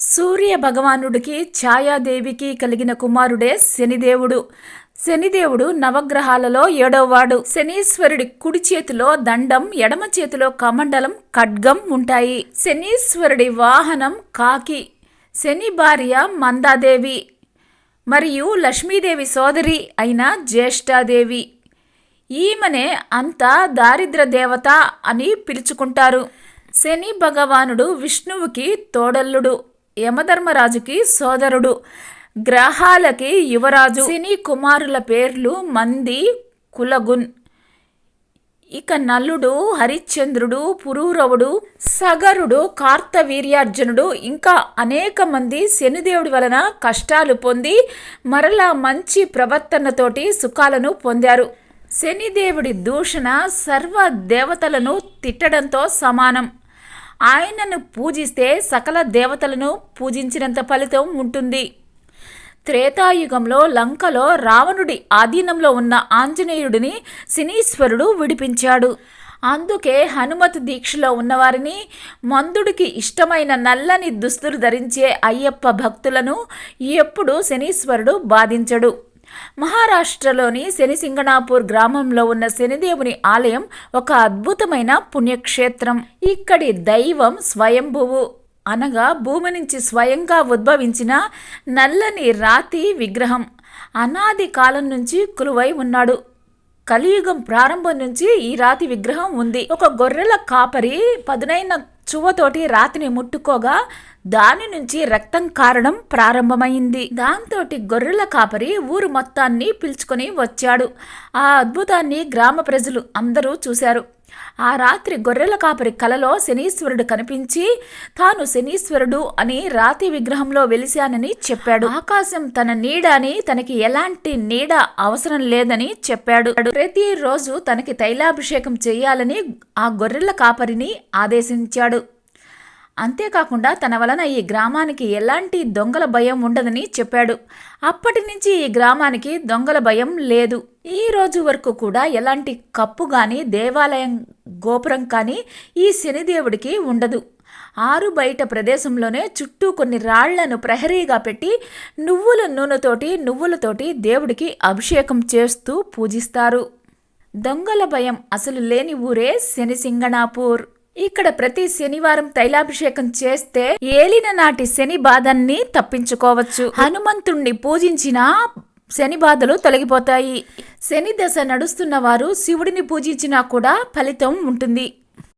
సూర్య భగవానుడికి ఛాయాదేవికి కలిగిన కుమారుడే శనిదేవుడు. శనిదేవుడు నవగ్రహాలలో ఏడవవాడు. శనీశ్వరుడి కుడి చేతిలో దండం, ఎడమ చేతిలో కమండలం, ఖడ్గం ఉంటాయి. శనీశ్వరుడి వాహనం కాకి. శని భార్య మందాదేవి మరియు లక్ష్మీదేవి సోదరి అయిన జ్యేష్ఠాదేవి. ఈమెనే అంతా దారిద్ర దేవత అని పిలుచుకుంటారు. శని భగవానుడు విష్ణువుకి తోడల్లుడు, యమధర్మరాజుకి సోదరుడు, గ్రహాలకి యువరాజు. శని కుమారుల పేర్లు మంది, కులగున్. ఇక నలుడు, హరిశ్చంద్రుడు, పురూరవుడు, సగరుడు, కార్తవీర్యార్జునుడు ఇంకా అనేక మంది శనిదేవుడి వలన కష్టాలు పొంది మరలా మంచి ప్రవర్తనతోటి సుఖాలను పొందారు. శనిదేవుడి దూషణ సర్వ దేవతలను తిట్టడంతో సమానం. ఆయనను పూజిస్తే సకల దేవతలను పూజించినంత ఫలితం ఉంటుంది. త్రేతాయుగంలో లంకలో రావణుడి ఆధీనంలో ఉన్న ఆంజనేయుడిని శనీశ్వరుడు విడిపించాడు. అందుకే హనుమత్ దీక్షలో ఉన్నవారిని, మందుడికి ఇష్టమైన నల్లని దుస్తులు ధరించే అయ్యప్ప భక్తులను ఎప్పుడూ శనీశ్వరుడు బాధించడు. మహారాష్ట్రలోని శనిసింగణాపూర్ గ్రామంలో ఉన్న శనిదేవుని ఆలయం ఒక అద్భుతమైన పుణ్యక్షేత్రం. ఇక్కడి దైవం స్వయంభువు అనగా భూమి నుంచి స్వయంగా ఉద్భవించిన నల్లని రాతి విగ్రహం. అనాది కాలం నుంచి కొలువై ఉన్నాడు. కలియుగం ప్రారంభం నుంచి ఈ రాతి విగ్రహం ఉంది. ఒక గొర్రెల కాపరి పదునైన చువ్వతోటి రాతిని ముట్టుకోగా దాని నుంచి రక్తం కారడం ప్రారంభమైంది. దాంతోటి గొర్రెల కాపరి ఊరు మొత్తాన్ని పిలుచుకొని వచ్చాడు. ఆ అద్భుతాన్ని గ్రామ ప్రజలు అందరూ చూశారు. ఆ రాత్రి గొర్రెల కాపరి కలలో శనీశ్వరుడు కనిపించి తాను శనీశ్వరుడు అని రాతి విగ్రహంలో వెలిశానని చెప్పాడు. ఆకాశం తన నీడ అని, తనకి ఎలాంటి నీడ అవసరం లేదని చెప్పాడు. ప్రతిరోజు తనకి తైలాభిషేకం చేయాలని ఆ గొర్రెల కాపరిని ఆదేశించాడు. అంతేకాకుండా తన వలన ఈ గ్రామానికి ఎలాంటి దొంగల భయం ఉండదని చెప్పాడు. అప్పటి నుంచి ఈ గ్రామానికి దొంగల భయం లేదు. ఈ రోజు వరకు కూడా ఎలాంటి కప్పు కానీ, దేవాలయం గోపురం కానీ ఈ శనిదేవుడికి ఉండదు. ఆరు బయట ప్రదేశంలోనే చుట్టూ కొన్ని రాళ్లను ప్రహరీగా పెట్టి నువ్వులతోటి దేవుడికి అభిషేకం చేస్తూ పూజిస్తారు. దొంగల భయం అసలు లేని ఊరే శనిసింగణాపూర్. ఇక్కడ ప్రతి శనివారం తైలాభిషేకం చేస్తే ఏలిన నాటి శని బాధల్ని తప్పించుకోవచ్చు. హనుమంతుణ్ణి పూజించిన శని బాధలు తొలగిపోతాయి. శని దశ నడుస్తున్న వారు శివుడిని పూజించినా కూడా ఫలితం ఉంటుంది.